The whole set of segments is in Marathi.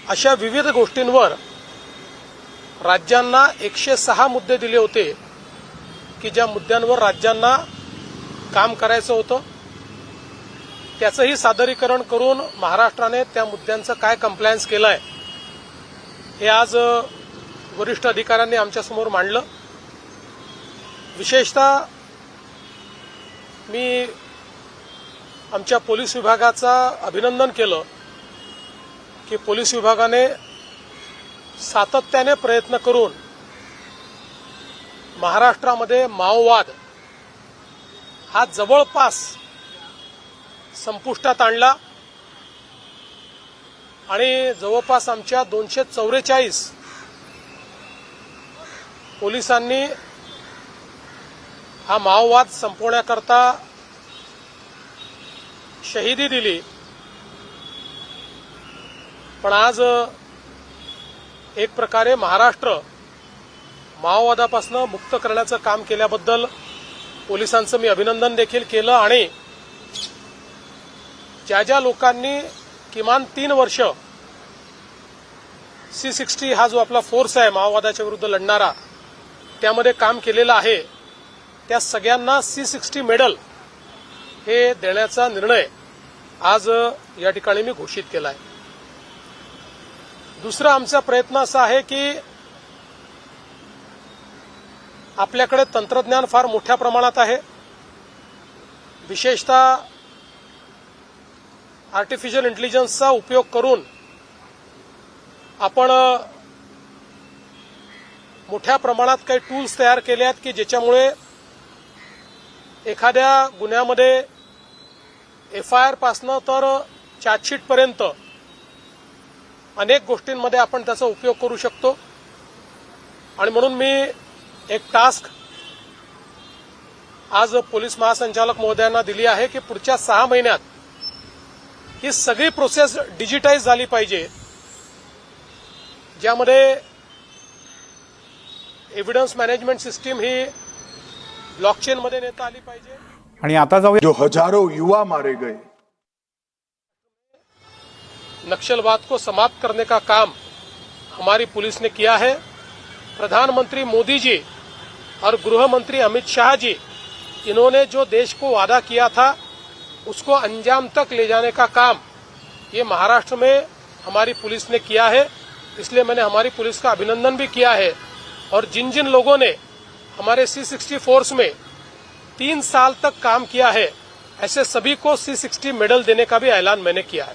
अशा विविध गोष्टींवर राज्यांना 106 मुद्दे दिले होते की ज्या मुद्द्यांवर राज्यांना काम करायचं होतं त्याचंही सादरीकरण करून महाराष्ट्राने त्या मुद्द्यांचं काय कंप्लायन्स केलं आहे हे आज वरिष्ठ अधिकाऱ्यांनी आमच्यासमोर मांडलं। विशेषतः मी आमच्या पोलीस विभागाचा अभिनंदन केलं की पोलीस विभागाने सातत्याने प्रयत्न करून महाराष्ट्रामध्ये माओवाद हा जवळपास संपुष्टात आणला आणि जवळपास आमच्या 244 पोलिसांनी हा माओवाद संपवण्याकरता शहीदी दिली। पण आज एक प्रकारे महाराष्ट्र माओवादापासून मुक्त करण्याचं काम केल्याबद्दल पोलिसांचं मी अभिनंदन देखील केलं आणि ज्या ज्या लोकांनी किमान 3 वर्ष C60 हा जो आपला फोर्स आहे माओवादाच्या विरुद्ध लढणारा त्यामध्ये काम केलेलं आहे त्या सगळ्यांना C60 मेडल हे देण्याचा निर्णय आज या ठिकाणी मी घोषित केला आहे। दुसरा आमचा प्रयत्न असा आहे की आपल्याकडे तंत्रज्ञान फार मोठ्या प्रमाणात आहे। विशेषतः आर्टिफिशियल इंटेलिजन्सचा उपयोग करून आपण मोठ्या प्रमाणात काही टूल्स तयार केले आहेत की ज्याच्यामुळे एखाद्या गुन्ह्यामध्ये FIR पासनं तर चार्जशीट पर्यंत अनेक गोष्टींमध्ये आपण त्याचा उपयोग करू शकतो। आणि म्हणून मी एक टास्क आज पोलीस महासंचालक महोदयांना दिली आहे की पुढच्या 6 महिन्यात ही सगळी प्रोसेस डिजिटाइज झाली पाहिजे ज्यामध्ये एव्हिडन्स मॅनेजमेंट सिस्टीम ही ब्लॉकचेन मध्ये नेता आली पाहिजे। आणि आता जाऊया जो हजारों युवा मारे गए, नक्सलवाद को समाप्त करने का काम हमारी पुलिस ने किया है। प्रधानमंत्री मोदी जी और गृह मंत्री अमित शाह जी इन्होंने जो देश को वादा किया था उसको अंजाम तक ले जाने का काम ये महाराष्ट्र में हमारी पुलिस ने किया है। इसलिए मैंने हमारी पुलिस का अभिनंदन भी किया है और जिन जिन लोगों ने हमारे C60 फोर्स में 3 साल तक काम किया है ऐसे सभी को C60 मेडल देने का भी ऐलान मैंने किया है।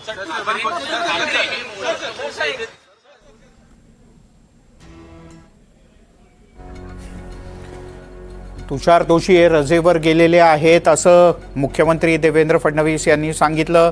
तुषार दोषी हे रजेवर गेलेले आहेत असं मुख्यमंत्री देवेंद्र फडणवीस यांनी सांगितलं।